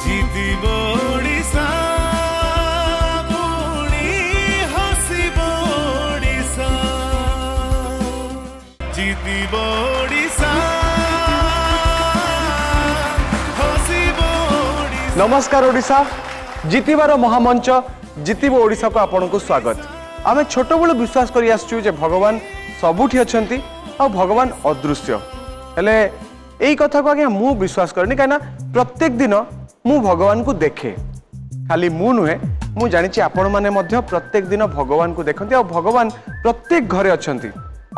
जीतिब ओडिशा पुणी हसिब ओडिशा जीतिब ओडिशा हसिब ओडिशा। नमस्कार ओडिशा जीतबार महामंच जीतिब ओडिशा को आपन को स्वागत। आम छोट बड़ू विश्वास कर आसचु जे भगवान सबुठी अच्छंती आ भगवान अदृश्य हेले यही कथा को आज्ञा मु विश्वास करनी कहीं प्रत्येक दिन मु भगवान को देखे खाली मु नुहे मु जानी आपण मैंने प्रत्येक दिन भगवान को देखते और भगवान प्रत्येक घरे अच्छंती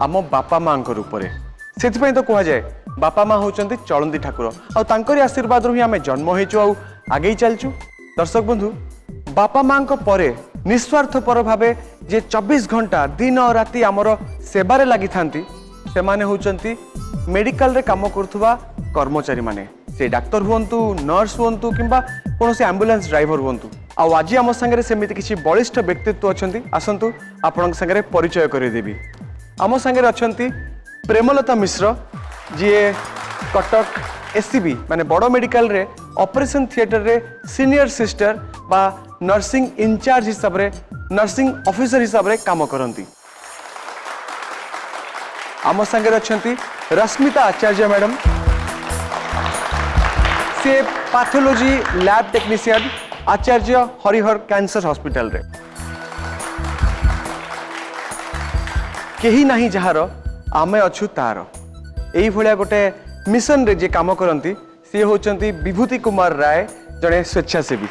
आम बापा माँ रूप से तो कह जाए बापा माँ होचंती चलंती ठाकुर और आशीर्वाद ही आम जन्म होइचु आगे चलचु। दर्शक बंधु बापा माँ परे निस्वार्थपर भावे जे 24 घंटा दिन और राति आमर सेबारे लगी थांती से माने होचंती मेडिकल रे काम करथुवा कर्मचारी माने से डाक्टर हुंतु नर्स हुंतु किंबा कोनोसी एम्बुलेंस ड्राइवर हुंतु। आ आज आम संगे सेमिति किछि बलिष्ठ व्यक्तित्व अछंती आसंतु आपन संगे परिचय करि देबी। आम संगे अछंती प्रेमलता मिश्र जी कटक एससीबी माने बड़ मेडिकल रे ऑपरेशन थिएटर रे सीनियर सिस्टर बा नर्सिंग इंचार्ज हिसाब रे नर्सिंग ऑफिसर हिसाब रे काम करंती। आम संगे अछंती रश्मिता आचार्य मैडम से पैथोलॉजी लैब टेक्नीशियन आचार्य हरिहर कैंसर हॉस्पिटल रे केही नाही जहार आमे अछु तार एही भलिया गोटे मिशन रे जे काम करंती से होचंती विभूति कुमार राय जड़े स्वेच्छासेवी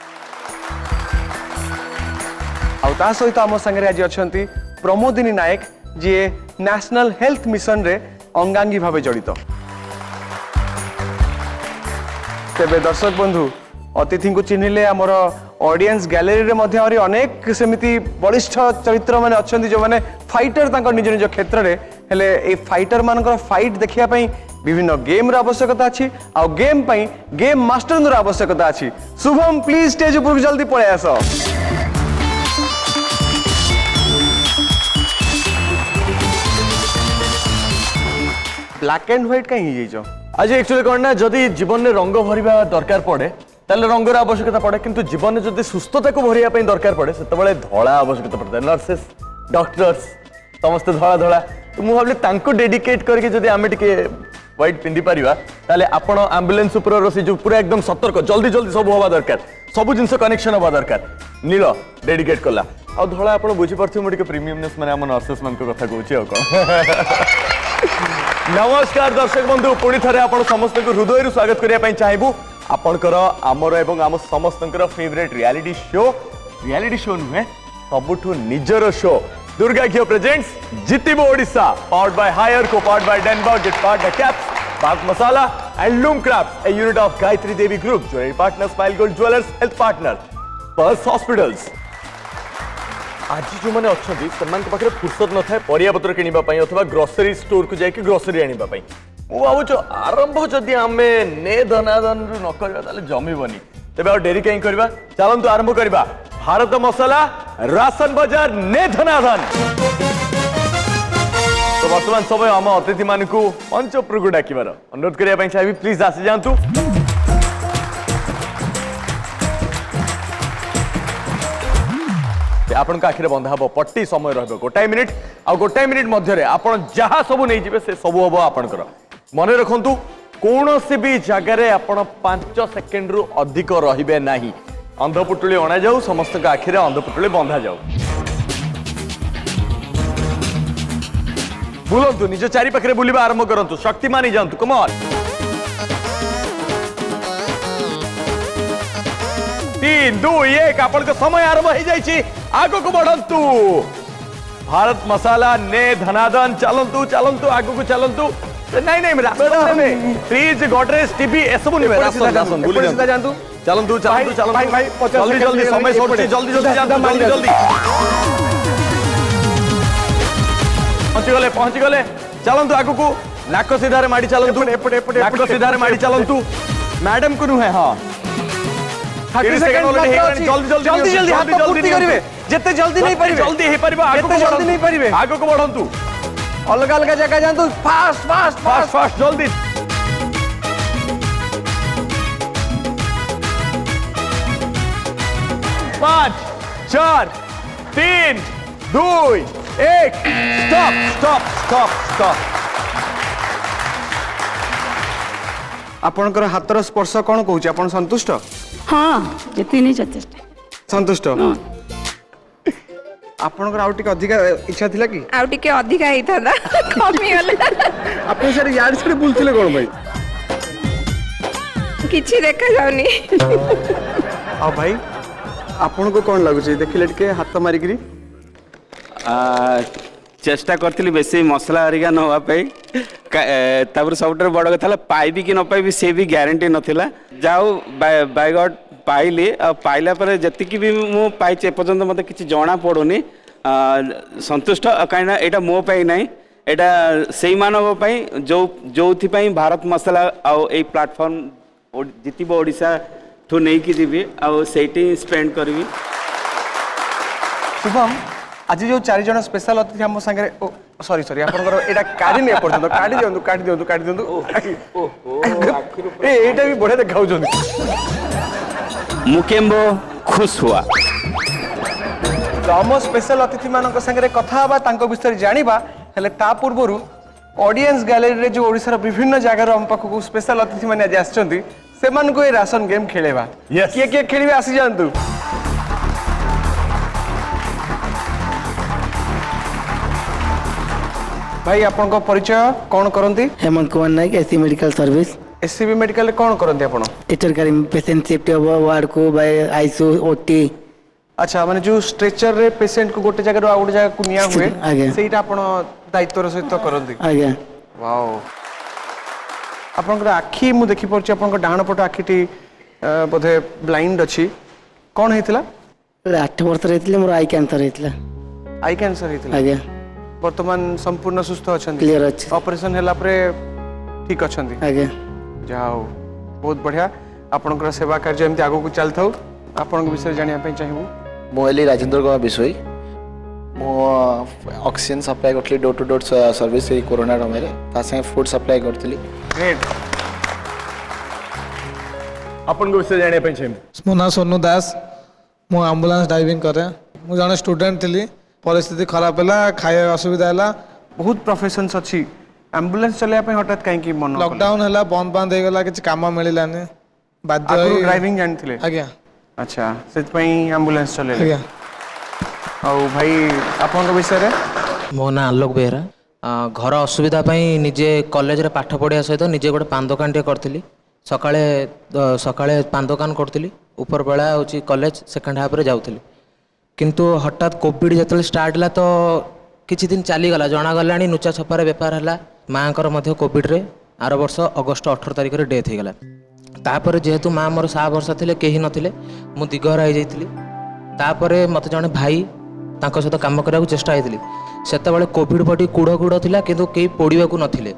आ सहित आम संगे आज अछंती प्रमोदिनी नायक जी नेशनल हेल्थ मिशन रे अंगांगी भावे जड़ित। तेबे दर्शक बंधु अतिथि को चिन्हिले आमर ऑडियंस गैलरी रे मध्य और अनेक सेमिति बलिष्ठ चरित्र माने अछंती जो माने फाइटर तांकर निज निज क्षेत्र रे हेले ए फाइटर मानकर फाइट देखिया पई विभिन्न गेम र आवश्यकता अछि आ गेम पई गेम मास्टर र आवश्यकता अछि। शुभम प्लीज स्टेज ऊपर जल्दी पळे आसो। ब्लैक एंड व्हाइट कहीं हो आज एक्चुअली कौन ना जदि जीवन में रंग भरवा दरकार पड़े ताले रंगर आवश्यकता पड़े किंतु जीवन में जदि सुस्थता को भरवा दरकार पड़े से धड़ा आवश्यकता पड़ता है। नर्सेस डॉक्टर्स समस्त धड़ा धड़ा तो मुझे भाविली तांको डेडिकेट करके जदि आमे टिके व्हाइट पिंधि पारिबा ताले आपण एम्बुलेंस ऊपर रसी जो पूरा एकदम सतर्क जल्दी जल्दी सब होवा दरकार सब जिनस कनेक्शन होवा दरकार नील डेडिकेट कला आ धड़ा आपण बुझी परथि मो टिके प्रीमियमनेस माने हम नर्सेस मान को कथा कहूची आ कोन। नमस्कार दर्शक बंधु पुणी थे आप समस्त को हृदय स्वागत करने चाहबू आपणकर आमर एवं आम समस्त फेवरेट रियलिटी शो नुहे सबुठु निजर शो दुर्गा घिओ presents Jitiba Odisha powered by Haier को पावर्ड बाय डेनबर्ग गेट पार्ट बाय कैप्स पाक मसाला and loom crafts a unit of Gayatri Devi group jewellery partner Smile Gold jewellers health partner पर्स हॉस्पिटल्स। आज जो मैंने अच्छा पाखे फुर्सत न था परियापत्र किणापी अथवा ग्रोसरी स्टोर को जाकि ग्रोसरी आने भावुच आरंभ जदि आम ने धनाधन न कर जमीबनी तेज आ डेरी कहीं करवा चलतु आरंभ करवा भारत मसाला राशन बाजार ने धनाधन। तो वर्तमान समय आम अतिथि मान मंच उपरकू डाकिबार अनुरोध करने चाहिए प्लीज आसी जातु। आपण आखिरे बंधा हम पट्टी समय रहा गोटाए मिनिट आ गोटाए मिनिट मध्य आपण जहाँ सब नहीं जाए से सब हम आपणकर मन रखु कौन सी भी जगार आपण 5 सेकेंड रु अधिक रे ना अंधपुटुली अणा जाऊ समस्त आखिरे अंधपुटुली बंधा जाऊ बुलंतु निज चारि पाखे बुलवा आरंभ करूँ शक्तिमान जातु कमल 3 2 1 आपण समय आरंभ हो जाए आगो को बढ़ंतु भारत मसाला ने धनाधन चलंतु चलंतु आगो को चलंतु नहीं नहीं फ्रिज गोदरेज टीवी ए सब नहीं राशन भूल जानतु चलंतु चलंतु चलंतु भाई भाई जल्दी जल्दी समय छोड़ जल्दी जल्दी जानतु जल्दी जल्दी पहुंची गले चलंतु आगो को नाक सीधारे माडी चलंतु नाक सीधारे माडी चलंतु मैडम को नुहे हां 30 सेकंड जल्दी जल्दी जल्दी जल्दी हाथ पूर्ति करिवे जते जल्दी नहीं परिवे जल्दी हे परिबा आगो को जल्दी नहीं परिवे आगो को बढ़ंतु अलग अलग जगह जानतु फास्ट फास्ट फास्ट फास्ट जल्दी 5 4 3 2 1 स्टॉप स्टॉप स्टॉप स्टॉप आपणकर हातर स्पर्श कौन कहूँ आपण संतुष्ट हाँ जितनी नहीं यथेष्ट संतुष्ट आपणकर आउ टिके अधिका इच्छा थिला कि आउ टिके अधिका ही था कमी गला आपण सर यार से बुलथिले कोन भाई किछि देखा जाउनी आ भाई आपण को कौन लागु छै देखिले टिके हाथ मारिकरी चेष्टा करथिली बेसी मसला हरिका न होवा पाई तापर सबटर बड़ कथा पाइबी कि न पाइबी से भी ग्यारंटी नथिला जाओ बाय गॉड पाइली पाइला पर जतिकी भी मु पाइचे एपर्यंत मते किछि जणा पड़ुनी संतुष्ट कहीं एटा मो पाई नहीं एटा सेई मानव पाई जो जोथि पाई भारत मसला आ ए प्लेटफॉर्म जितिबो ओडिसा ठु नहीं कि जीवी आ सेठी स्पेंड करबी शुभम आज जो 4 जन स्पेशल अतिथि हम संगे सॉरी सॉरी आपनकर एटा काढी नै पर्यंत काढी दियंतु ए एटा भी बढ़िया देखाउ जंदी मुकेम्बो खुश हुआ तो हम स्पेशल अतिथि मानक संगे कथा हबा तांको विषय जानिबा हेले ता पूर्वरु ऑडियंस गैलरी रे जो ओडिसा रो विभिन्न जगह रो हम पाखु स्पेशल अतिथि माने आज आछंती से मान को ए राशन गेम खेलेबा Yes. किए खेलिबे आसी जानतु भाई आपन को परिचय कौन करंती Hemant Kumar Nayak SC medical service SCB medical कौन करंती आपन टीचर करी पेशेंट सेफ्टी वार्ड को बाय आईसीयू ओटी अच्छा माने जो स्ट्रेचर रे पेशेंट को गोटे जगह रो आ गोटे जगह को निया हुए आगे। सेटा आपन दायित्व सहित करंती आज्ञा वाओ आपन आखि मु देखि परछि आपन डाहाण पट आखिटी बोधे ब्लाइंड अछि कौन हेतिला 8 वर्ष रहथिले मोर आई कैंसर रहथिला आई कैंसर हेतिला आज्ञा वर्तमान संपूर्ण सुस्थ अछंती क्लियर अछि ऑपरेशन हैला परे ठीक अछंती आज्ञा जाओ बहुत बढ़िया आपनकर सेवा कार्य एमती आगो को चलथौ आपन विषय जानिया पे चाहिबू मोहली राजेंद्र कुमार बिशोई मो ऑक्सीजन सप्लाई करथली डोर टू डोर सर्विस ए कोरोना टाइम ता संगे फूड सप्लाई करथली ग्रेट अपन को विषय जाने पे मो ना सोनू दास मु आम्बुलांस ड्राइविंग करे मु जने स्टूडेंट थिली परिस्थिति खराब हैला खाया असुविधा हैला बहुत प्रोफेशंस अछि एम्बुलेंस चले पे हठात काहे की मन लॉकडाउन हैला बंद हो गला किछ काम मिलिलानी बाध्य आगु होई ड्राइविंग जानथिले आज्ञा अच्छा सेत पई एम्बुलेंस चले आज्ञा और भाई आपन विषय रे मो ना आलोक बेहरा घर असुविधा निजे कॉलेज रे पाठ पढ़िया सहित निजे गोटे पान दुकान टे करथिली सकाळे पान दुकान करथिली ऊपर बेला होची कॉलेज सेकंड हाफ रे जाउथिली किंतु हठात कोविड जतले स्टार्ट ला तो किछि दिन चली गला जना गलानी नुचा छपारे व्यापार हला मांकर मध्य कोविड रे आर वर्ष अगस्त 18 तारिख रे डेथ हे गला तापर जेहेतु माँ मोर 7 वर्ष थिले केही नथिले मु दिगहरा हो जाइथिली तापर मते जने भाई तांको सहित काम करबाक चेष्टा आइथिली सेतेबेले कोविड बॉडी कूड़ कूड़ थिला किंतु केही पड़िबाकू नथिले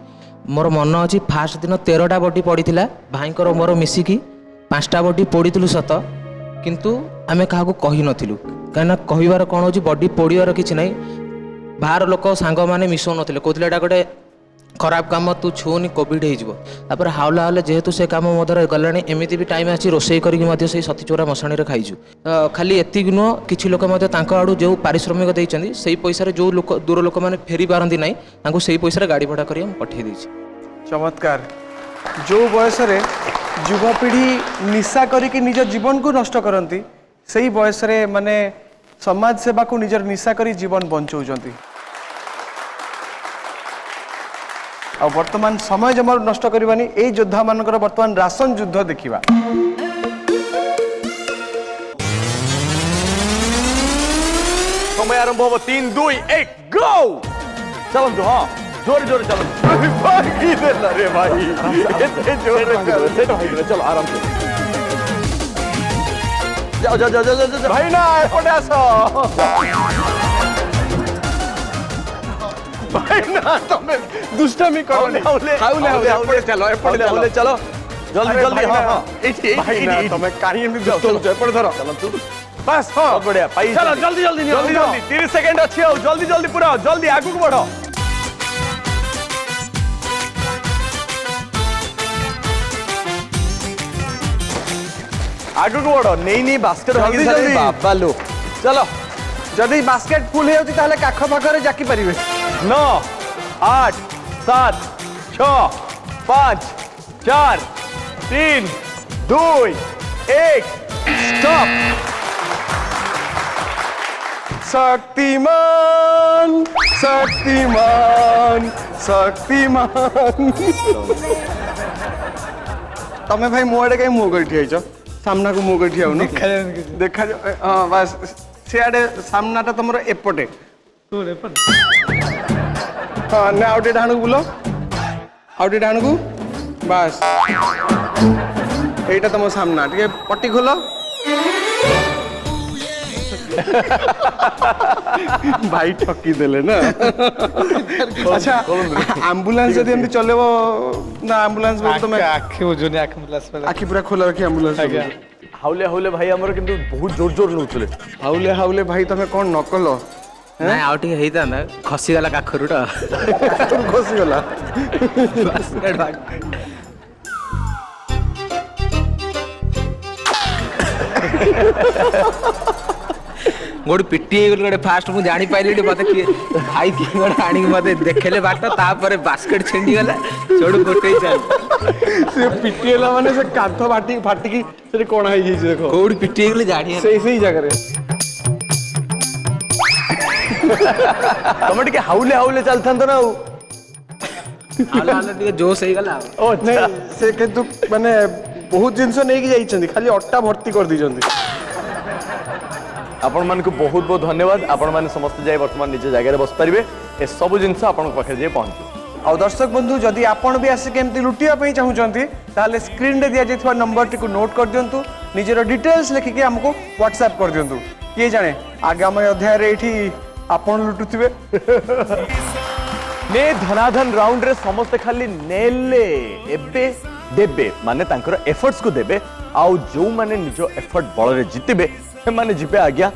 मोर मन अछि फास्ट दिन 13टा बॉडी पड़ीथिला भाईकर मोर मिसिकी 5टा बॉडी पड़ीथिलु सत किंतु आमे काहाकू कहि नथिलु काना कहिबार कोन होची बॉडी पड़िबार किछि नै बाहर लोक सांग माने मिसो नथिले कोथिले एटा गोटे खराब काम तू छुनी कोविड हो तापर हावला हावला जेहेतु से काम मधुर गलानी एमती भी टाइम आसी रोषे करके से सतीचोरा मशाणी रे खाइछु खाली एतिक नुह किछि लोक आड़ू जो पारिश्रमिक देइछन्ती सेही पैसा जो लोक दूर लोक माने फेरी पारंती नाही तांको सेही पैसा गाड़ी भड़ा करी हम पठे देछि चमत्कार जो बयस रे युवपीढ़ी निशा करिक निज जीवन को नष्ट करती से बयस रे माने समाज सेवा को निजर निशा करी जीवन बंचौचंती आ वर्तमान समय जमा नष्ट करवानी ए योद्धा मानकर वर्तमान राशन युद्ध देखिबा समय आरंभ हो 3 2 1 गो चलो हाँ जोर जोर चलो भाई देला रे भाई इतने जोर से चलो आराम से जाओ जाओ जाओ जाओ भाई ना एपटे आसो भाई ना तमे दुष्टमी करो हाउले चलो एपटे चलो जल्दी जल्दी हाँ हाँ भाई ना तमे काहे एमि दुष्ट होछ एपटे धरो चलो तू बस हाँ बढ़िया पाई चलो जल्दी जल्दी जल्दी जल्दी 30 सेकंड अच्छी हो जल्दी जल्दी पूरा जल्दी आगू को बढ़ो आगु को बढ़ नहीं बास्केट जल्दी, जल्दी। बाबा लो चलो जदि बास्केट फुल हो ताहले काख पाखरे जाकी परिबे 9 8 7 6 5 4 3 2 1 स्टॉप शक्तिमान शक्तिमान शक्तिमान तमे भाई मुआडे कहीं मुँह कर ठिया सामना को मुँह कर ठिया देखा हाँ बस सियाडे सामनाटा तुम एपटे हाँ ना आउटे डाण को बुलो आउटे डाण को बस এইটা তোমার সামনা টিকে পটি খোলো ভাই ঠকি দেলে না আচ্ছা অ্যাম্বুলেন্স যদি এমনি চলেব না অ্যাম্বুলেন্স বল তুমি आखि बुझुनी आखि मुलास আখি পুরা খোলা রাখি অ্যাম্বুলেন্স हाउले हाउले भाई हमर किंतु बहुत जोर जोर नउचले হাউলে হাউলে ভাই তুমি কোন নকল ନାଇଁ ଆଉ ଟିକେ ହେଇଥାନ୍ତା ଖସିଗଲା କାଖରୁଟା ଖସି ଗଲା गोटे पिटी ହେଇଗଲି ଗୋଟେ ଫାଷ୍ଟ ମୁଁ ଜାଣି ପାଇଲି ମତେ କିଏ ଭାଇ କିଏ ଗୋଟେ ଆଣିକି ମତେ ଦେଖେଇଲେ ବାଟ ତାପରେ ବାସ୍କେଟ ଛିଣ୍ଡିଗଲା ସେଠୁ ଗୋଟେ ଚାଲ ସେ ପିଟି ହେଲା ମାନେ ସେ କାନ୍ଥ ଫାଟିକି ସେଠି କଣ ହେଇଯାଇଛି ଦେଖ କୋଉଠି ପିଟି ହେଇଗଲି ଜାଣି ସେଇ ଜାଗାରେ ତମେ ଟିକେ ହାଉଲେ ହାଉଲେ ଚାଲଥାନ୍ତ ନା ଆଉ ହାଲେ ହାଲେ ଟିକେ ଜୋସ୍ ହେଇଗଲା ଓ ନାଇଁ ସେ କିନ୍ତୁ ମାନେ ବହୁତ ଜିନିଷ ନେଇକି ଯାଇଛନ୍ତି ଖାଲି ଅଟା ଭର୍ତ୍ତି କରିଦେଇଛନ୍ତି आपण मान को बहुत बहुत धन्यवाद आपण मान समस्त जाय वर्तमान निज जगह रे बस परिबे ए सब जिंस आपण पाखे जे पहुंचो आ दर्शक बंधु जदि आपण भी आसी केमती लुटिया पई चाहूचंती ताले स्क्रीन रे दिया जेथवा नंबर टी को नोट कर दियंतु निजेरो डिटेल्स लिखि के हमको व्हाट्सएप कर दियंतु किए जाने आगामी अध्याय रे एठी आपण लुटुथिबे ने धनाधन राउंड रे समस्त खाली नेले एबे देबे माने तांकर एफर्ट्स को देबे आउ जो माने निजो एफर्ट बळ रे जितबे माने जिबे आज्ञा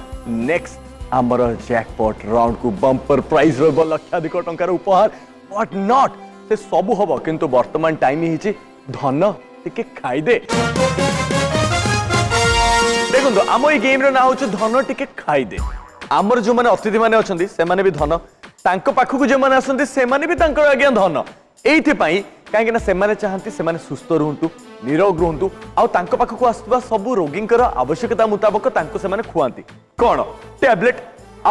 नेक्स्ट हमर जैकपॉट राउंड को बम्पर प्राइज रो लक्षाधिक टंकार उपहार व्हाट नॉट से सब हबो किंतु वर्तमान टाइम हिची धन टिके खाई दे देखो आम ए गेम रो ना होछ धन टिके खाई दे हमर जो माने अतिथि माने अछंती से माने भी धन तांको पाखु को जे माने आसंती से माने भी तांकर आज्ञा धन एइथि पई काहेकि ना से माने चाहंती से माने सुस्थ रहंतु निरोग रहंतु आ तांको पाखु को आसबा सब रोगींकर आवश्यकता मुताबिक तांको से माने खुआंती कोन टैबलेट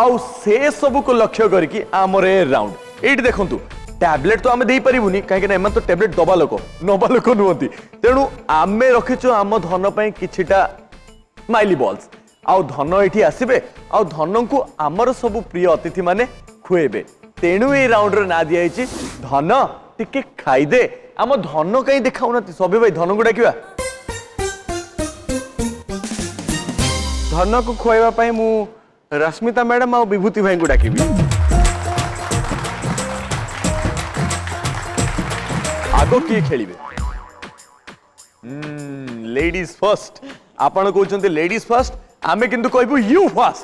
आउ से सब को लक्ष्य करके आमर ए राउंड एइट देखंतु टैबलेट तो आमे देई परिबुनी काहेकि ना एमन तो टैबलेट दबा लोक नबा लोक नुहंती तेणु आमे रखिछु आम धन पई किछिटा स्माइली बॉल्स आउ धन एठी आसीबे आउ धन को आमर सब प्रिय अतिथि माने खुएबे तेणु ए राउंड रे ना दिया हिची धन टिके खाई दे आम धन कहीं देखाउना सबे भाई धन को डाकिबा धन को खुआइबा पई मु रश्मिता मैडम आ विभूति भाई को डाकिबी आगो किए खेलिबे लेडीज फर्स्ट आपण कहउचंते लेडीज फर्स्ट आमे किंतु कहबो यू फर्स्ट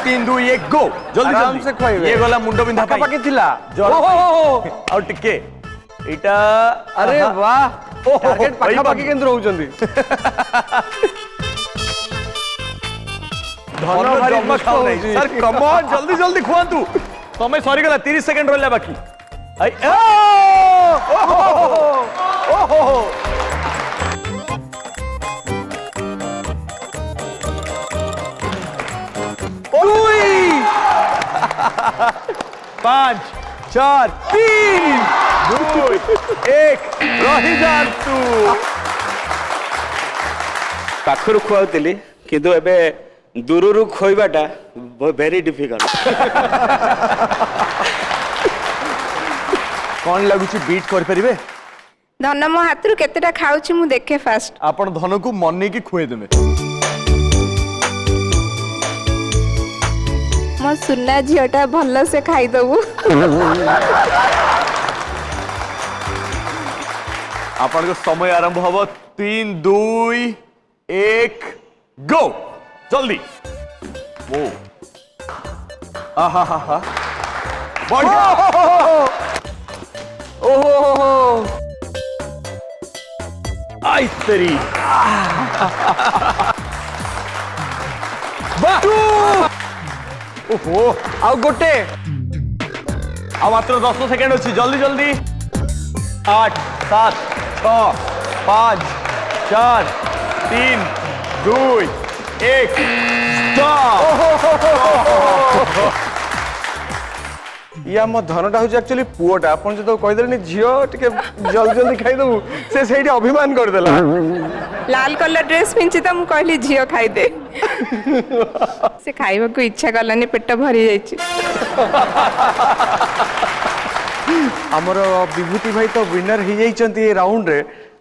3 2 1 गो जल्दी आराम जल्दी से खुआइबे ये गला मुंडो बिंधा पाका पाकी थिला और टिके एटा अरे वाह टारगेट पाका पाकी केंद्र होउचंदी धन भारी मस्त होउची सर कम ऑन जल्दी जल्दी खुआंतु समय सरी गला 30 सेकंड रहला बाकी आई ओहो 5 4 3 2 1 रही जातु पाखरु खुआउतिली किंतु एबे दूररु खोइबाटा वेरी डिफिकल्ट कौन लगुची बीट कर परिबे धन मो हाथरू केतेटा खाउची मु देखे फास्ट आपण धन को मन्ने की खुए देबे मो सुना झियोटा भल से खाई दबु आपण को समय आरंभ हबो 3 2 1 गो जल्दी वो आहा हा हा बढ़िया ओहो आई तेरी ओहो आउ गोटे आ मात्र 10 सेकेंड अच्छी जल्दी जल्दी 8 7 6 5 4 3 2 1 ये आम धनटा हूँ एक्चुअली पुओटा आप जो कहीदेनि झील टे जल्दी जल्दी खाईदेबू से अभिमान करदेला लाल कलर ड्रेस पिंची तो मुझे कहली झील खाईदे से खाइबा को इच्छा कलानी पेट भरी जाइए आमर विभूति भाई तो विनर हो जाइए राउंड रे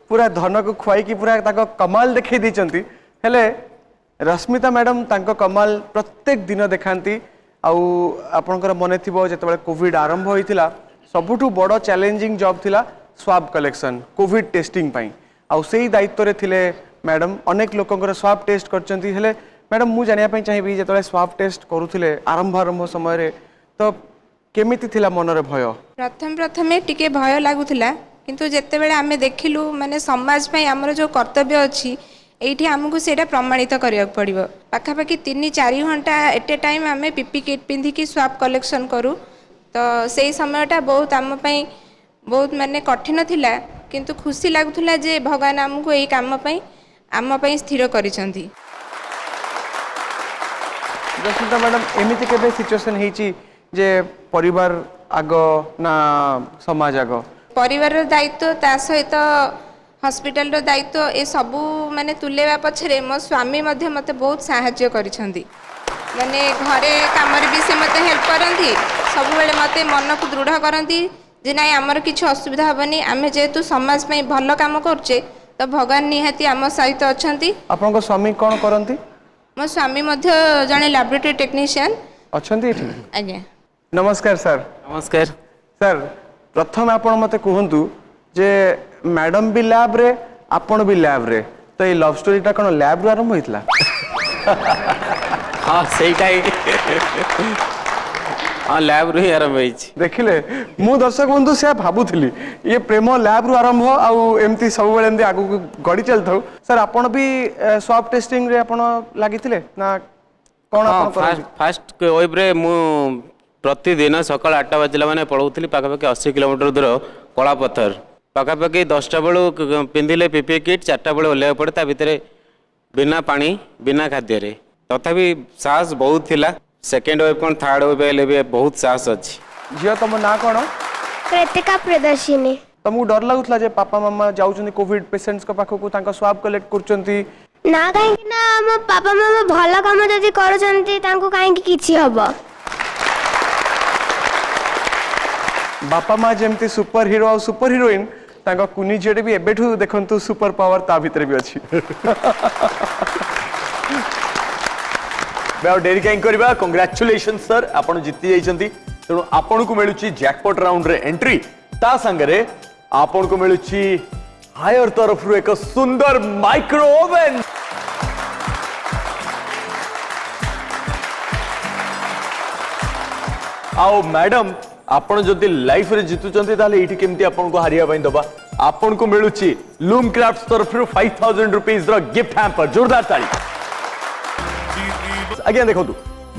पूरा धन को खुआई पूरा ताको कमाल देखई देइचंती हेले रश्मिता मैडम तांको कमाल प्रत्येक दिन देखांती आउ आपनकर मने थिबो जेतबेले कोविड आरंभ होइतिला सबुठु बड़ चैलेंजिंग जॉब थिला स्वाब कलेक्शन कोविड टेस्टिंग पई आउ सेही दायित्व रे थिले मैडम अनेक लोकंकर स्वाब टेस्ट करचंती हेले मैडम मु जानिया पई चाहिबी जेतबेले स्वाब टेस्ट करूथिले आरंभ समय रे तो केमिति थिला मनरे भय प्रथम टिके भय लागुथिला किंतु जेतेबेले आमे देखिलु माने समाज पई हमर जो कर्तव्य अछि एठी हमकु सेटा प्रमाणित करिया पड़िबो पाखापाखि 3-4 घंटा एट ए टाइम आमे पीपी किट पिंधि की स्वाब कलेक्शन करू तो सेही समयटा बहुत आम पई बहुत माने कठिन थिला किंतु खुशी लागुथिला जे भगवान हमकु एही काम पई आम पई स्थिर करिसंती रश्मिता मैडम एमिति केबे सिचुएशन हेची जे परिवार आग ना समाज आग परिवार दायित्व ता सहित हॉस्पिटल रो दायित्व ए सबू माने तुलेवा पछरे मो स्वामी मध्य मते बहुत सहाय्य करिसंती माने घरे कामर भी से मते हेल्प करंती सब बेले मते मन को दृढ़ करंती जे नाइ हमर किछ असुविधा हबनी आमे जेतु समाज में भलो काम करचे तो भगवान निहाती आम सहित अछंती आपन को स्वामी कोन करंती मो स्वामी मध्य जने लैबोरेटरी टेक्नीशियन अछंती एठी आज्ञा नमस्कार सर नमस्कार सर प्रथम आपण मते कहंतु जे मैडम भी लैब रे आपण भी लैब रे तो ये लव स्टोरी टा कोन लैब रे आरंभ होइतला हाँ सेटा ही हाँ लैब रू ही आरंभ होइछि देखिले मु दर्शक बंधु से भाबुथली ये प्रेम लैब रू आरंभ आउ एमती सब बेले एमती आगु गड़ी चलथौ सर आपण भी स्वाब टेस्टिंग रे आपण लागिथिले ना कोन आपण करथि फास्ट वेब रे मु प्रतिदिन सकाल 8 बजला माने पढ़ौथली पाखापाखि 80 किलोमीटर दूर कलापथर पाखापाखि 10टा बेलू पिंधिले पीपी किट 4टा बेले ओल्हे पड़े ता भितर बिना पानी बिना खाद्य रे तथापि साहस बहुत थिला सेकेंड वेव कोन थर्ड वेव हेले भी बहुत साहस अछि जियो तुम ना कोन कृतिका प्रदर्शिनी तुमको डर लागुतला जे पापा मामा जाउछन्ती कोविड पेशेंट्स को पाखकु तांका स्वाब कलेक्ट करचन्ती ना काहे ना हम पापा मामा भलो काम जदी करचन्ती तांको काहे किछि हबो बापा माँ जमती सुपर हीरो और सुपर हीरोइन तांका कुनी जेडे भी एबेठु देखंतु सुपर पावर ता भितर भी अछि मैं डेरी कहीं करबा कांग्रेचुलेशन सर आपण जीति जाइछंती तेणु आपण को मिलुची जैकपॉट राउंड रे एंट्री ता संगरे आपण को मिलुची हायर तरफ रु एक सुंदर माइक्रो ओवन आओ मैडम आपण जदि लाइफ रे जितुचंती ताले एठी केमती आपण को हारिया पई दबा आपण को मिलुची लूम क्राफ्ट्स तरफ रु 5000 रुपीस रो गिफ्ट हैम्पर जोरदार ताली आज्ञा देखो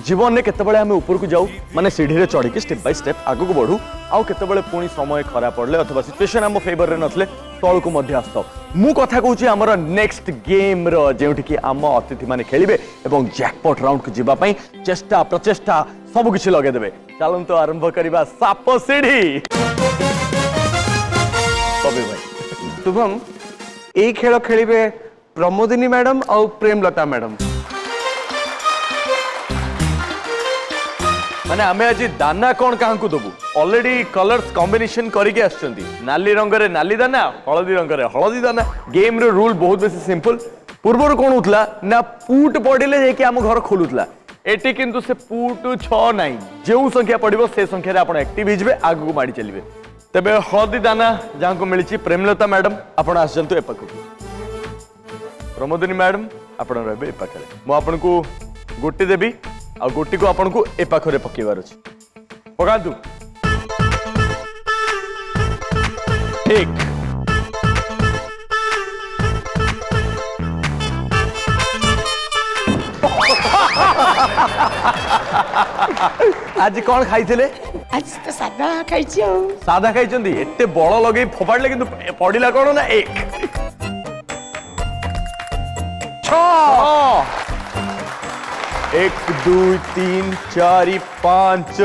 जीवन में केतबेले आमे ऊपर को जाऊ माने सीढ़ी रे चढ़ी के स्टेप बाय स्टेप आगु को बढ़ू आउ केतबेले पुणी समय खराब पड़ले अथवा सिचुएशन हम फेवर रे नथले तळ को मध्य आस्तो मु कथा कहूची हमर नेक्स्ट गेम रो जेउठी कि आम अतिथि माने खेलिबे एवं जैकपॉट राउंड को जिबा पई चेष्टा प्रचेष्टा सब किछि लगे देबे चलन तो आरंभ करिबा साप सीढ़ी कबे भाई शुभम ए खेल खेलिबे प्रमोदिनी मैडम और प्रेमलता मैडम माने आमे आज दाना कौन कहाँ को दबु ऑलरेडी कलर्स कॉम्बिनेशन करके आछंती नाली रंग रे नाली दाना हळदी रंग रे हळदी दाना गेम रे रूल बहुत बेसी सिंपल पूर्वर कोन उतला ना पूट पडिले जे कि हम घर खोलुतला एटी किंतु से पूट 6 नाही जेउ संख्या पडिबो से संख्या रे आपण एक्टिव हिजबे आगु को माडी चलिबे तबे हळदी दाना जां को मिलिची प्रेमलता मैडम आपण आछंतु ए पकु प्रमोदिनी मैडम आपण रहबे ए पकरे मो आपण को गोटी देबी आ गोटी को आपण को ए पाखरे पकेवार अछि पकादु एक आज कौन खाइथिले आज तो सादा खाइছি ଆଉ सादा खाइचंदी एते बड़ लगे फोपाडले किंतु पडिला कोन ना एक 6 1 2 3 4 5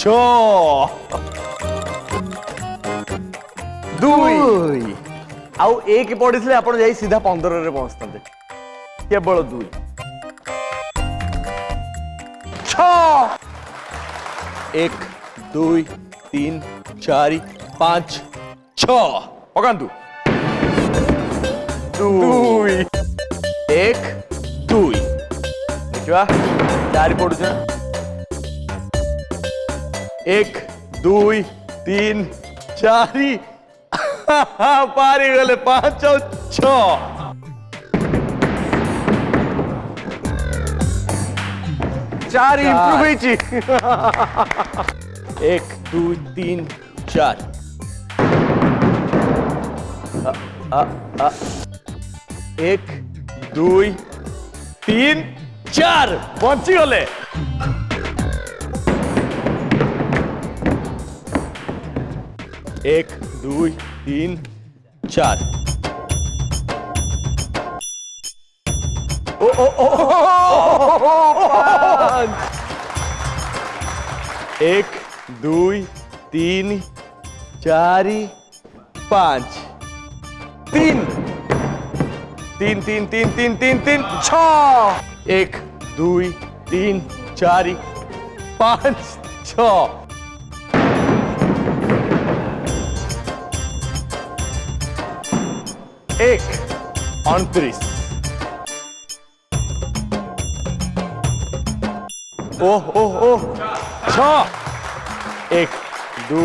6 2 आउ एक पड़िथिले आपण जाई सीधा 15 रे पहुंचतांते केवल 2 6 1 2 3 4 5 6 पकांतु 2 1 2 देखिवा चारि पड़ुछ 1 2 3 4 पारी गले 5 और 6 4 इम्प्रूव होईची 1 2 3 4 1 2 3 4 बची गले 1 2 3 4 ओ ओ ओ 1 2 3 4 5 3 3 3 3 3 3 3 6 1 2 3 4 5 6 1 29 ओह ओह ओह 6 1 2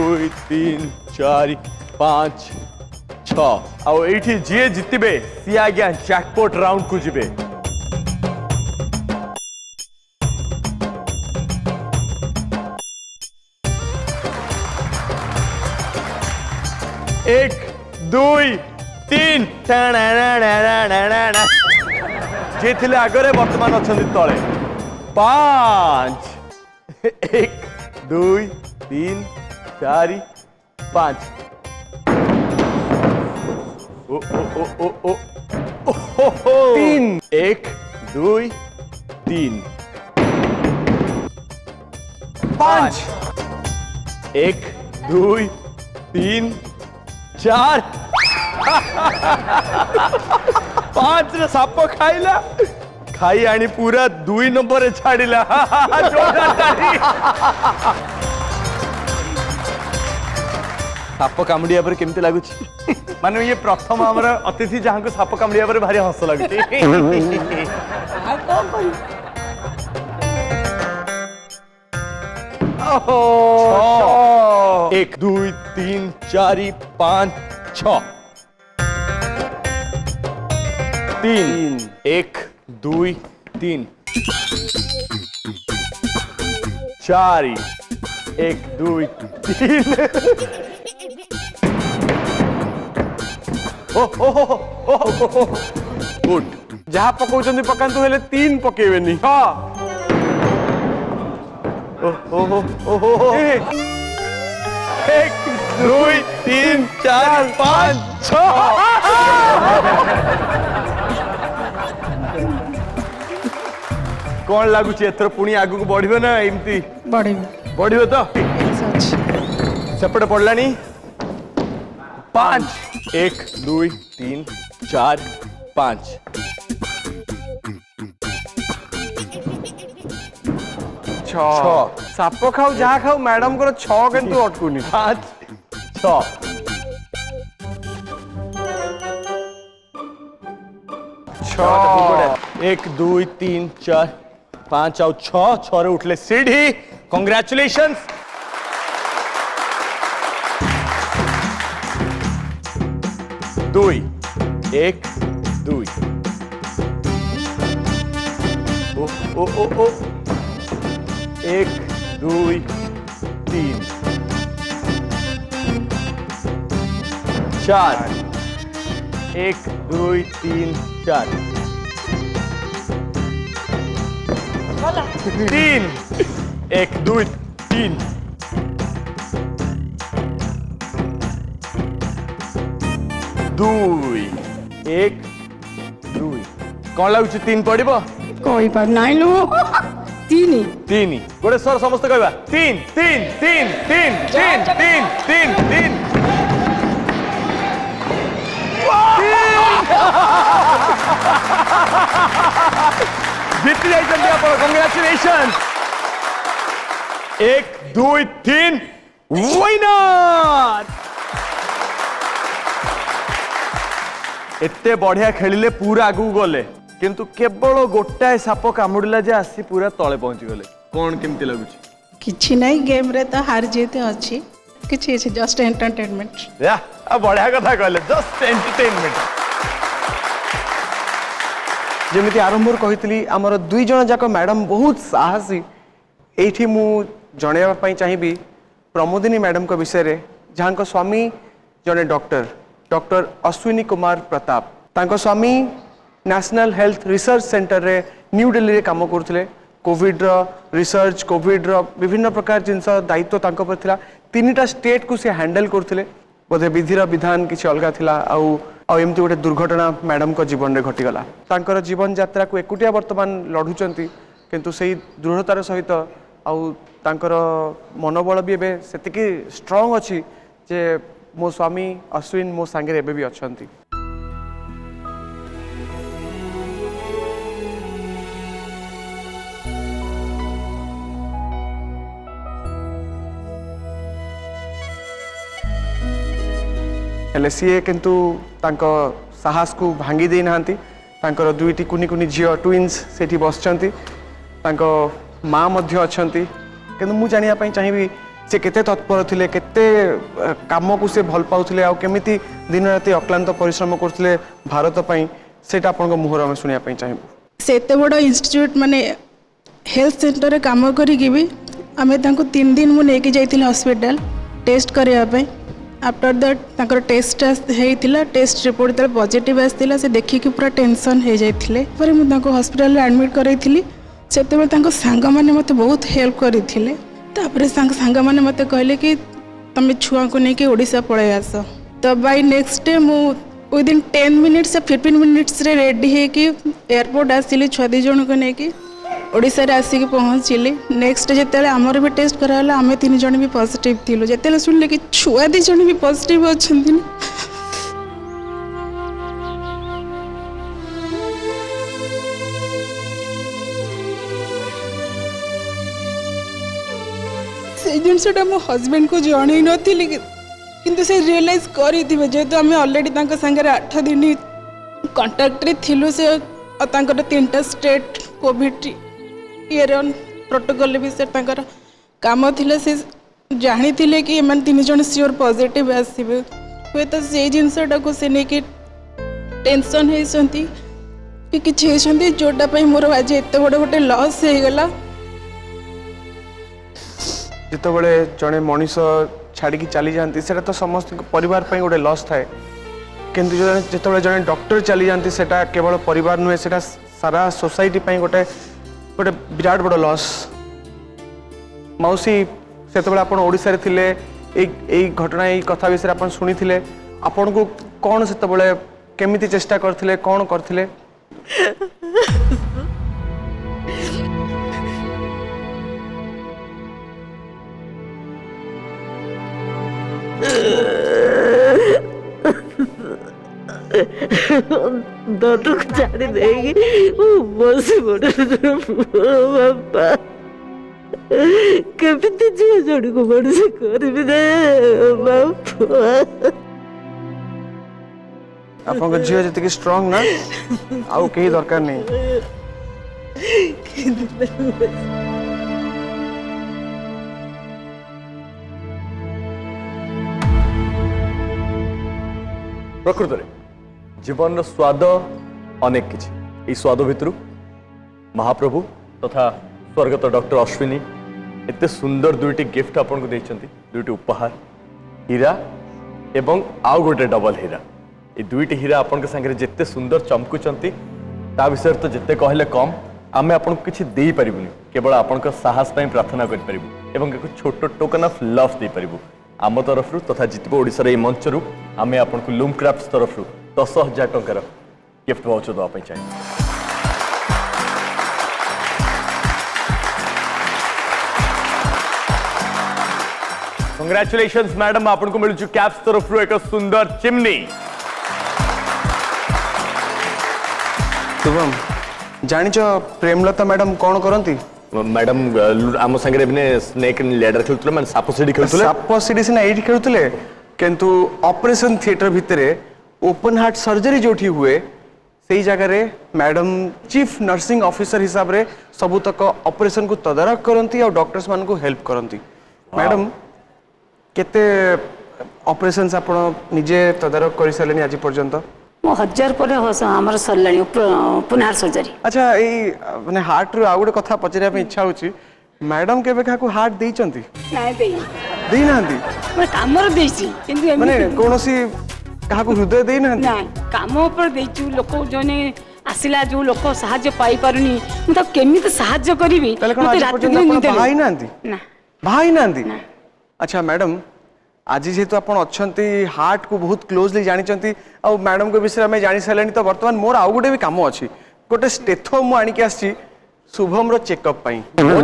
3 4 5 6 आउ एठी जे जितबे सी आज्ञा जैकपॉट राउंड को जिबे एक 2 3 जे थिले आगरे वर्तमान अछंती तळे 5 1 2 3 4 5 ओ ओ ओ ओ ओ 3 1 2 3 5 1 2 3 4 5 रे साप खाइला खाई आनी पूरा 2 नंबर छाड़िला साप कामुड़िया पर केमती लगुच माने ये प्रथम हमर अतिथि जहां को साप कामुड़िया पर भारी हंस लगुच एक 2 3 4 5 6 3 1 2 3 4 1 2 3 गुड जहाँ पकाउछन्ती पकान्तु हेले 3 पकेबेनी हां एक 2 3 4 5 6 कौन लगुच एथर पुणी आगु को बढ़िबे ना एमती बढ़िबे तो सेपटे पड़लानी 5 1 2 3 4 5 साप खाऊ जहाँ खाऊ मैडम को 6 किंतु अटकुनी 5 6 1 2 3 4 5 और 6 रे उठले सीढ़ी कांग्रेचुलेशंस 2 1 2 ओ ओ ओ ओ 1 2 3 4 1 2 3 4 तीन 1 2 3 2 1 2 कौन लगुच 3 पड़ो कही पार नाइ लो तीन 3 गोटे सर समस्त कहवा 3 3 3 3 3 3 3 3 जीत जाइए आप कंग्रेचुलेशन 1 2 3 विनर एते बढ़िया खेलिले पूरा आगू गले किंतु केवल गोटाए साप कामुड़िला जे आसी पूरा तले पहुंची गले कौन केमती लगुच किछि नहीं गेम रे तो हार जीत अच्छी किछि जस्ट एंटरटेनमेंट या बढ़िया कथा कहले जस्ट एंटरटेनमेंट जमी आरंभ कही आमर दुई जन जाक मैडम बहुत साहसी एठी मु जनवाई चाहिए प्रमोदिनी मैडम को विषय रे जहाँ स्वामी जने डॉक्टर अश्विनी कुमार प्रताप तांको स्वामी नेशनल हेल्थ रिसर्च सेंटर रे न्यू दिल्ली रे काम करथिले कोविड रो रिसर्च कोविड रो विभिन्न प्रकार जिनस दायित्व तांको पर थिला तीनटा स्टेट को से हैंडल करथिले बोधे विधि रो विधान किछि अलगा थिला आउ एमती गोटे दुर्घटना मैडम को जीवन में घटीगला तांकर जीवन यात्रा को एकुटिया वर्तमान लढ़ुचंती किंतु सेही दृढ़तार सहित आउ तांकर मनोबल भी एबे सेतिकी स्ट्रांग अछि जे मो स्वामी अश्विन मो सांगे एबे भी अछंती हेले सीए किंतु तांको साहस को भांगी दे नांती तांकर दुईटी कुनी कुनी झियो ट्विन्स सेठी बसचंती तांको माँ मध्य अछंती किंतु मु जानिया पई चाहिबी से केते तत्पर थिले केते काम को से भल पाउथिले आ केमिति दिन राति अक्लांत परिश्रम करथिले भारत पई सेटा आपन मुहर में सुनिया पई चाहिबो से एते बड़ इंस्टीट्यूट माने हेल्थ सेंटर रे काम करी कि भी आमे तांको 3 दिन मु नेकी जाइथिले हॉस्पिटल टेस्ट करिया पई आफ्टर दैट तांकर टेस्ट हेइतिला टेस्ट रिपोर्ट तले पॉजिटिव आस्तिला से देखि कि पूरा टेंशन हे जाइथिले पर मु तांको हॉस्पिटल रे एडमिट करैथिली सेते बेले तांको सांगा माने मते बहुत हेल्प करिथिले तापरे सांगा माने मते कहले कि तमे छुआ को नेकी ओडिसा पळे आस तो बाय नेक्स्ट डे मु विदिन 10 मिनिट्स से 15 मिनिट्स रे रेडी हे कि एयरपोर्ट आसिली छुआ दी जण को नेकी ओडिसा रे आसी के पहुंचली नेक्स्ट जेतेले हमर भी टेस्ट कराला आमे 3 जण भी पॉजिटिव थिलु जेतेले सुनले कि छुआ दी जण भी पॉजिटिव अछंती न से जिनसटा मो हस्बैंड को जणै नथिली किंतु से रियलाइज करी थिबे जेतो हमें ऑलरेडी तांका संगे 8 दिन कांटेक्ट रे थिलु से तांकर 3टा स्टेट कोविड ईयर प्रोटोकॉल भी से तांकर काम थिले से जानी थिले कि एमन 3 जण श्योर पॉजिटिव आसीबे हुए तो से जिनसटा को से ने कि टेंशन हे संती कि किछ हे संती जोटा पई मोर आज एते बड़ गोटे लॉस हे गला जितेबले जड़े मनीष छाड़ी चली जाती से तो समस्त परिवार पे गोटे लॉस थाए किंतु जिते जड़े डॉक्टर चली जाती से केवल परिवार नुहे से सारा सोसाइटी पे गोटे गोटे विराट बड़ लॉस मौसी से आप ओडिशा थिले यही घटना यही कथा विषय आप शुणी थे आपन को कौन से केमिति चेष्टा करथिले कौन करथिले दोनों को जाने देगी वो बस बड़े बाबा कभी तो झील जोड़ी को बड़े से कर भी दे बाबा आपन झील जति स्ट्रांग ना आउ कहीं दरकार नहीं प्रकृत में जीवन स्वाद अनेक किसी स्वाद भितर महाप्रभु तथा स्वर्गत डॉक्टर अश्विनी एते सुंदर दुईटी गिफ्ट आपन को देइछंती दुईटी उपहार हीरा एवं आउ गोटे डबल हीरा ये दुईटी हीरा आपन के संगे जेते सुंदर चमकुचंती ता विषय तो जेते कहले कम आमे आपन किछि देई परिबुनी केवल आपन साहस पई प्रार्थना करि परिबु एवं एक छोट टोकन ऑफ लव दे परिबु आम तरफ तथा जितबो ओडिसा रे मंच रु आमे आपन को लूम क्राफ्ट्स तरफ 10,000 टंकार गिफ्ट वाउचर दवा पई चाहिए। कंग्रेचुलेशंस मैडम आपन को मिलु कैप्स तरफ एक सुंदर चिमनी। शुभम जानिच प्रेमलता मैडम कौन करती? मैडम आम संगे ने स्नेक लैडर खेलुतले माने साप सीढ़ी खेलुतले साप सीढ़ी सिना एठी खेलुतले किंतु ऑपरेशन थिएटर भितरे ओपन हार्ट सर्जरी जोठी हुए सेही जगह रे मैडम चीफ नर्सिंग ऑफिसर हिसाब रे सबु तक ऑपरेशन को तदारक करंती और डॉक्टर्स मान को हेल्प करंती। मैडम केते ऑपरेशंस आपण निजे तदारक करि सालेनी आज पर्यंत? 1000 पर हमर सरलाणी ओपन हार्ट सर्जरी। अच्छा एई माने हार्ट रो आ गुटे कथा पचरिया पे इच्छा होची मैडम केबे काकू हार्ट देइचंती? नाही देई देई नांती मैं कामर देइची किंतु माने कोनोसी काकू हृदय देई नांती? नाही काम ऊपर देइचू लोक जने आसिला जो लोक सहाय्य पाई पारुनी मु तो केमिति सहाय्य करबी तले कोन आज पर्यंत आपण भाई नांती? ना भाई नांती? अच्छा मैडम आज जेहेतु आप अच्छी हार्ट को बहुत क्लोजली जानी और मैडम के विषय में जानी सारे तो बर्तमान मोर आउ गोटे भी कम अच्छी गोटे स्टेथो मु आनिक आसी शुभम रो चेकअप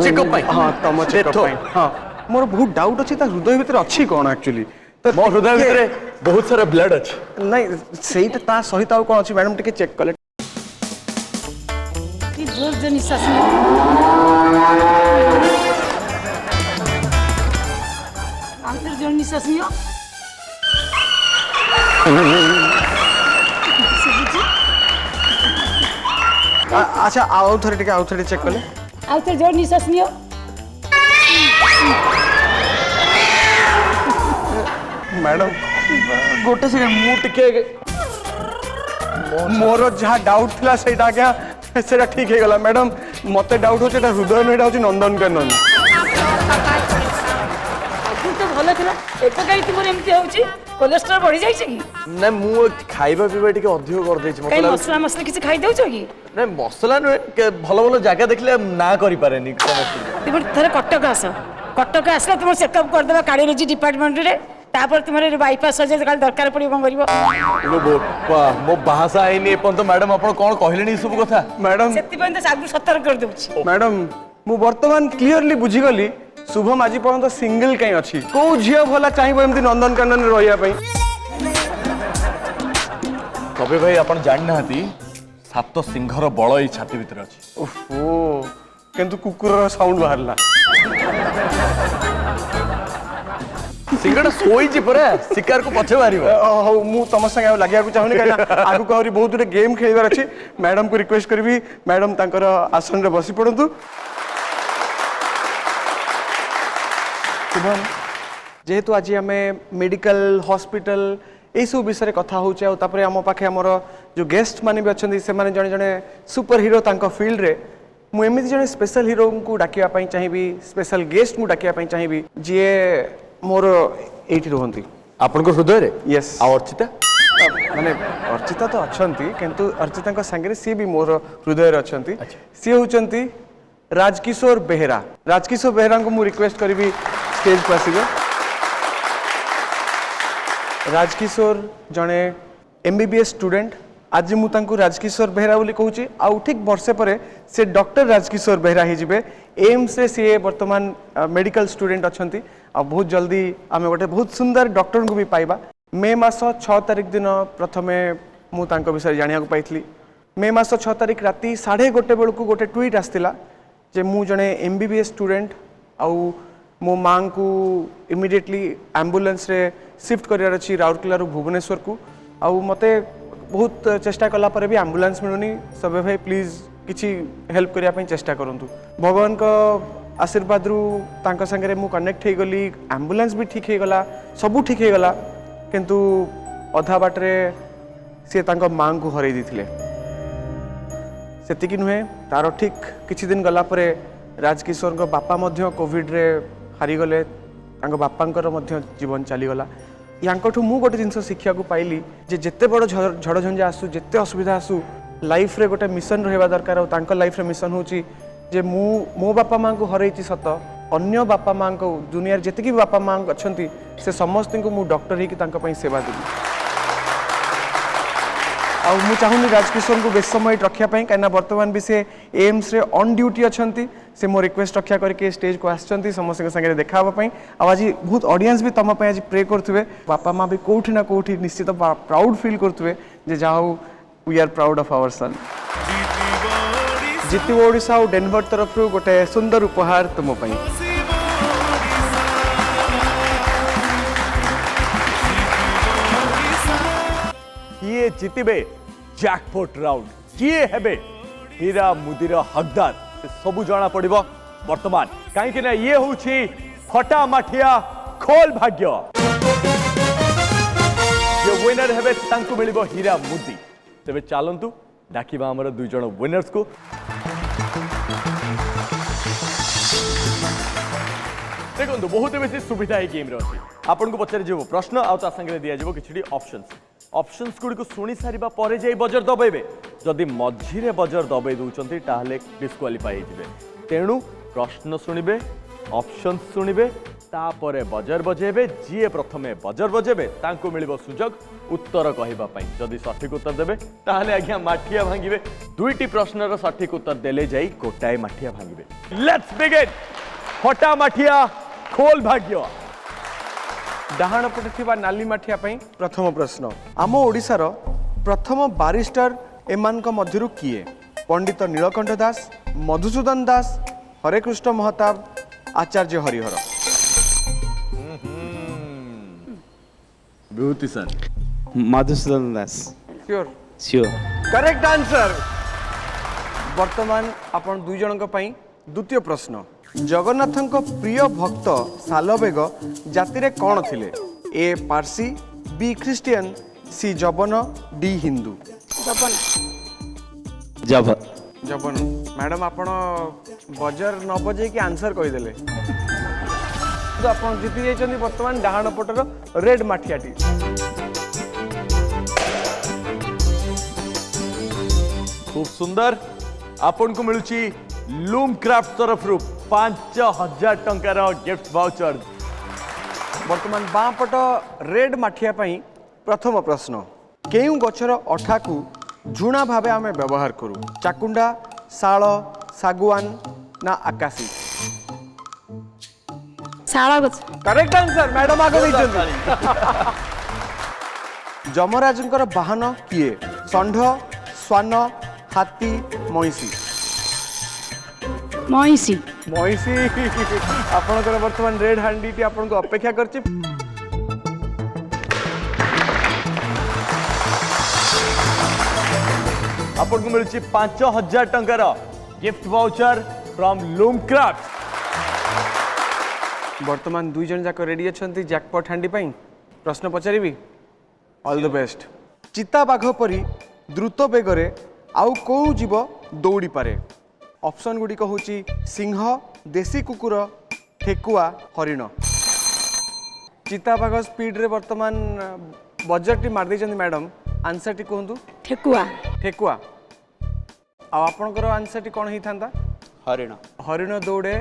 चेकअप हाँ तुम चेकअप हाँ मोर बहुत डाउट अच्छी हृदय भितर अच्छी कौन एक्चुअली तो मो हृदय भितर बहुत सारा ब्लड अछि नहीं सेही ता सहित आउ कौन अच्छी मैडम टिके चेक कले की जोर जे निश्वास आंतर जोर निश्वास नियो अच्छा आउ थरे चेक कले आंतर जोर निश्वास नियो मैडम गोटे सेकंड मु टिके मोर जहाँ डाउट थिला सेटा क्या सेटा ठीक है गला मैडम मते डाउट होचे एटा हृदय में एटा होचे नंदनकानन तो भलो थिला एतो काई तुमर एमती होउची कोलेस्ट्रॉल बढ़ी जाई छी ना मु खाइबा पीबा टिके अधिक कर देछि मसला मसला किछ खाई देउ छी ना मसला भलो भलो जगह देखले ना करि पारेनी समस्त तुम थरे कटक आसला तुम चेकअप कर देबा कार्डियोलॉजी डिपार्टमेंट रे तापर तुम्हारे बाईपास सर्जरी काल दरकार पड़ी कोन करबो मो भाषा आइनी एपन मैडम आपण कोन कहलेनी सब कथा मैडम सेति पय त सागु सतर्क कर देउची मैडम मु वर्तमान क्लियरली बुझी गली शुभम आज पर्यंत सिंगल कहीं अच्छी को झियो भला चाहिए एमती नंदनकानन रहिया पई कबे भाई आपण जान नाहती सात सिंहर बळ ई छाती भीतर अछि ओहो किंतु कुकुर साउंड बाहरला सिंहटा सोईची परे शिकार को पछे मारिबो हो मु तम संगे लागिया को चाहनी काना आगु को और बहुत गेम खेलबार अछि मैडम को रिक्वेस्ट करबी मैडम तांकर आसन रे बसी पड़ंतु शुभम जेहेतु आज आम मेडिकल हॉस्पिटल यही सब विषय कथा होचे और तापरे आम पाखे आमर जो गेस्ट माने भी अच्छे से माने जने जने सुपर हीरो तांको फील्ड रे मु एमिति जने स्पेशल हीरो को डाकिया पई चाहिबी स्पेशल गेस्ट को डाकिया पई चाहिबी जे मोर एठी रहंती आपन को हृदय रे यस आ अर्चिता माने अर्चिता तो अछंती किंतु अर्चिता का संगे सी भी मोर हृदय रे अछंती सी होचंती राजकिशोर बेहरा को मु रिक्वेस्ट करबी स्टेज पर आसिबे राजकिशोर जने एमबीबीएस स्टूडेंट आज मु तांको राजकिशोर बेहरा बोली कहूची आ ठीक वर्षे परे से डॉक्टर राजकिशोर बेहरा ही जिबे एम्स रे सी वर्तमान मेडिकल स्टूडेंट अछंती आ बहुत जल्दी आमे गोटे बहुत सुंदर डॉक्टर को भी पाइबा मे मास 6 तारिख दिन प्रथमे मु तांको विषय जानिया को पाइथली मे मास 6 तारिख राती 1:30 बेलू गोटे ट्वीट आसतिला जे मु जने एमबीबीएस स्टूडेंट आउ मो माँ को इमिडिएटली एम्बुलेंस रे शिफ्ट करार अच्छी राउरकेला भुवनेश्वर को आउ मते बहुत चेष्टा कला पर भी एम्बुलेंस मिलूनी सबे भाई प्लीज किसी हेल्प करने चेष्टा करूँ भगवान का आशीर्वाद रु तांका संगे मु कनेक्ट हो गली एम्बुलेंस भी ठीक हो गला सबू ठीक हो गला किंतु अधा बाटरे सी तांका माँ को हरई देथिले सेतिकी नुहे तार ठीक किछि दिन गला परे राजकिशोर को बापा मध्य कोविड रे हारीगले बापांकर मध्य जीवन चलीगला यांकठू मु गोटे जिनस शिक्षा को पाइली जे जेते बड़ झड़ झंझा आसू जेते असुविधा आसू लाइफ रे गोटे मिशन रहा दरकार और तांको लाइफ रे मिशन होची जे मो बापा माँ को हरई सत अन्य बापा माँ को दुनिया जितकी भी बापा माँ अच्छा से समस्त को मु डॉक्टर ही सेवा देवी आ मु चाहूनी राजकिशोर को बेस समय रखापी कहीं बर्तमान भी से एम्स रे ऑन ड्यूटी अच्छा से मो रिक्वेस्ट रक्षा करके स्टेज को आसछंती समस्त के संगे देखापी आज बहुत ऑडियंस भी तुम आज प्रे करुवे बापा माँ भी कौटी ना कौटी निश्चित प्राउड फील करुवे जे जाओ we are proud of our son Jitibo Odisha और डेनवर तरफ गोटे सुंदर उपहार तुम पई किए जितिबे जैकपॉट राउंड किए हेबे हीरा मुदीर हकदार सबू जना पड़िबो वर्तमान कहीं ना ये होछि फटा माठिया खोल भाग्य जो विनर हेबे तांकु मिलिबो हीरा मुदी तेबे चलंतु डाकिबा हमर दुई जण विनर्स को देखो बहुत बेसी सुविधा है गेम अच्छी आपन को पचार जीव प्रश्न आ संगे दि जाव कि ऑप्शंस गुड़ी को शुणी सारा पर जाई बजर दबेबे जदि मझीरे बजर दबे दौरान ताहले डिस्क्वालीफाई होइबे तेणु प्रश्न शुणिबे ऑप्शंस शुणिबे तापरे बजर बजेबे जी प्रथमे बजर बजेबे तांको मिलिबो सुजोग उत्तर कहबा पई जदि सठिक उत्तर देबे ताहले आज्ञा माठिया भांगिबे दुईटी प्रश्नर सठिक उत्तर देले जाई गोटाए माठिया भांगिबे लेट्स बिगिन फटा माठिया खोल भाग्य डाहाण पटे थिबा नाली माठिया पई प्रथम प्रश्न आम ओडिशार प्रथम बारिस्टर एमान को मध्यरु किए पंडित नीलकंठ दास मधुसूदन दास हरेकृष्ण महताब आचार्य हरिहर विभूति सर मधुसूदन दास श्योर श्योर करेक्ट आंसर वर्तमान आपण दुई जनक पई द्वितीय प्रश्न जगन्नाथ प्रिय भक्त सालबेग जाति रे कौन थिले ए पारसी बी ख्रिस्टियन सी जबन डी हिंदू जबन मैडम आपण बजर न बजे कि आंसर कहीदेले तो आपण जीति जाइछन्ती वर्तमान डाहाण पटर रेड माठियाटी खूब सुंदर आपन को मिलुची लूम क्राफ्ट तरफ 5000 टंकार गिफ्ट वाउचर वर्तमान बाँ पट रेड माठिया पई प्रथम प्रश्न केउ गछर अठा को झुणा भावे आमे व्यवहार करू चाकुंडा शाल सागुआन ना आकाशी शाला गछ करेक्ट आंसर मैडम आगे जमराजंकर वाहन किए षंढ स्वान हाथी महिषी महिषी महिषी आपनकर वर्तमान रेड हांडी टी आपन को अपेक्षा करछि आपन को मिलुची 5000 टंकार gift voucher from loom craft वर्तमान दुई जन जाक रेडी अछंती जैकपॉट हांडी पई प्रश्न पचारिबी ऑल द बेस्ट चिता बाघ परी द्रुत बेगरे आउ को जीव दौड़ी पारे ऑप्शन गुड़िक हूँ सिंह देसी कुकुर ठेकुआ हरिण चिताबाघ स्पीड रे वर्तमान बजट टी मार देछन मैडम आंसर टी कहतु ठेकुआ ठेकुआ आपणकर आंसर टी कौन ही था हरिण हरिण दौड़े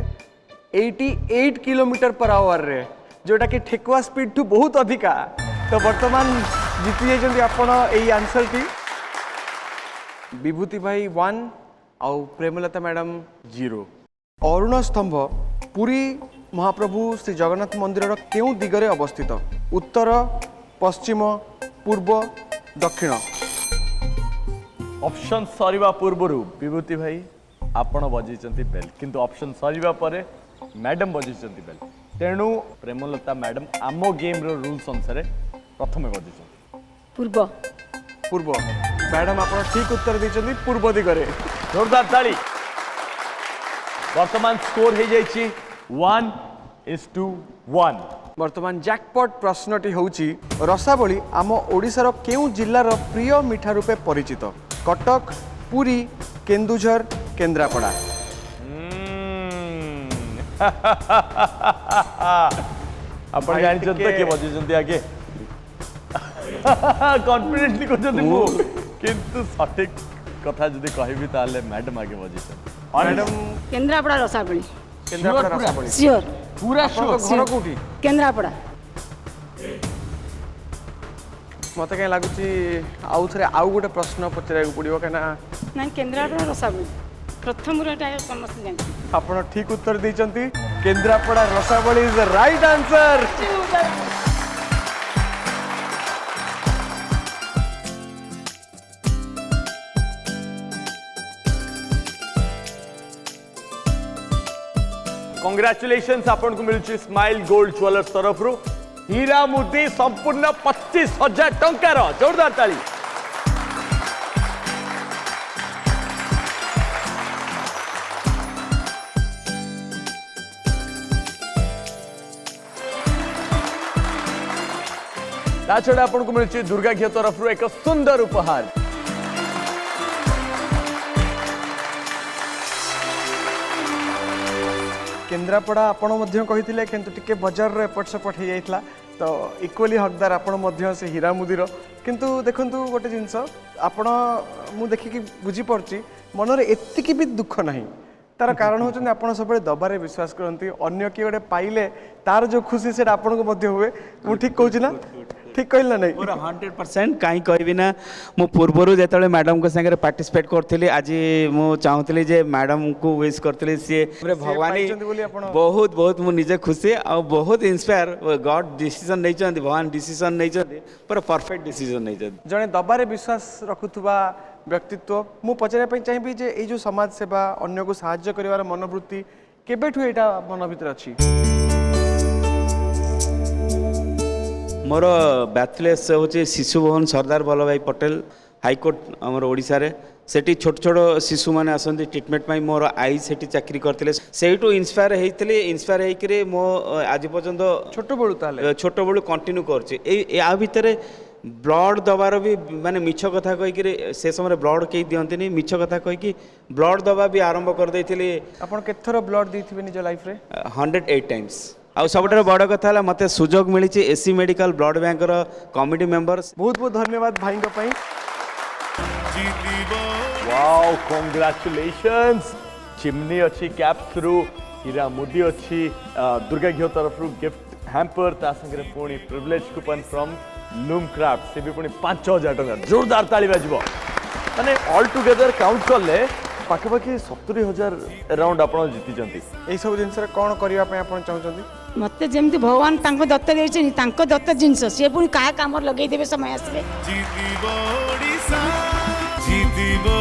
88 किलोमीटर पर आवर रे जोटा कि ठेकुआ स्पीड टू बहुत अधिका तो वर्तमान जीति जाइछन्ती आपण एई आंसर टी विभूति भाई 1 आउ प्रेमलता मैडम 0 अरुण स्तंभ पुरी महाप्रभु श्री जगन्नाथ मंदिर केउ दिगरे अवस्थित उत्तर पश्चिम पूर्व दक्षिण ऑप्शन सरीवा पूर्वरु विभूति भाई आपण बजेचंती बेल किंतु ऑप्शन सरीवा परे मैडम बजेचंती बेल तेणु प्रेमलता मैडम आमो गेम रो रूल्स अनुसार प्रथमे बजेचंती पूर्व पूर्व मैडम आप ठीक उत्तर देते पूर्व दिगरे जोरदार ताली वर्तमान स्कोर हो जाइए 1:1 वर्तमान जैकपॉट प्रश्नटी होउची रसावली आम ओडिशार केउ जिल्लार प्रिय मिठा रूपे परिचित कटक पुरी केन्दुझर केन्द्रापड़ा आपण जानछन त के बजेचंती आगे कॉन्फिडेंटली कहते किंतु सठिक कथा जदि कहबी ताले मैडम आगे बजिछन मैडम केन्द्रापड़ा रसाबली केन्द्रापड़ा रसाबली सियोर पूरा आपणको घर कोठी केन्द्रापड़ा मते कहीं लगुच आउ थे आउ गोटे प्रश्न पचार पड़ो कहीं ना केन्द्रापड़ा रसाबली प्रथम समस्त जान ଆପଣ ଠିକ ଉତ୍ତର ଦେଇଛନ୍ତି Kendrapara rasabali is the right answer. Congratulations आपन को मिलची स्माइल गोल्ड ज्वेलर्स तरफ रु हीरा मोती संपूर्ण 25,000 टंकार जोरदार ताली। छड़ा आपन को मिलची दुर्गा घी तरफ रु एक सुंदर उपहार। केन्द्रापड़ा आपण मध्य कही किंतु टिके बजार एपट सेपट हो जाता तो इक्वली हकदार आपण से हीरा मुदीर किंतु देखंतु गोटे जिनस आपण मु देखिकी बुझीपारुची मनरे एतिकी भी दुख नहीं तार कारण होचंदी आपण सबले दबारे विश्वास करंती अन्य किए गोटे पाइले तार जो खुशी से आपण को मध्य हुए मु ठीक कहूची ना ठीक कहल ना नहीं पूरा 100% कहीं कहबी ना मु पूर्वरु जेतले मैडम को संगे पार्टिसिपेट करथिली आज मु चाहूतली जे मैडम को विश करथिली से भगवान बहुत बहुत मु निजे खुशी आ बहुत इंस्पायर गॉड डिसीजन नै चंदी भगवान डिसीजन नै चंदी पूरा परफेक्ट डिसीजन नै चंदी जने दबारे विश्वास रखुथुबा व्यक्तित्व मु पचारे पई चाहिबी जे ए जो समाज सेवा अन्य को सहाय्य करिवार मनोवृत्ति केबेठु एटा मन भीतर अछि मोर बैचलेस हूँ शिशु भवन सरदार वल्लभ भाई पटेल हाईकोर्ट आमर ओडिशा रे सेठी छोट छोट शिशु मैंने आसती ट्रिटमेंट मोर आई से चाकरी करते से इन्स्पायर होते इन्स्पायर होकर मो आज पर्यंत छोट बड़ू कंटिन्यू कर भितर ब्लड दबार भी माने मिछ कथा कहीकि से समय ब्लड कहीं दिखती मिछ कथा कहीकि ब्लड दबा भी आरंभ कर देती आपन केथर ब्लड देथिबे निज लाइफ रे 108 टाइम्स आ सबुठार बड़ कथा है मत सुजोग मिली SC medical blood bank committee members बहुत बहुत धन्यवाद भाई वाओ कांग्रेचुलेशंस चिमनी अच्छी कैप थ्रू हीरा मुदी अच्छी दुर्गा घी तरफ गिफ्ट हैम्पर ता संगे पुणी privilege coupon from loom craft से भी पुणी 5,000 टका जोरदार ताली बाजिबो माने ऑल टुगेदर काउंट करले पाखापाखि 70,000 अराउंड आप जीति यही सब जिन कौन करने चाहते मत जमी भगवान दत्त देते दत्त जिनस सी पुणी क्या कम लगे समय आसवे जीतिबो ओडिशा जीतिबो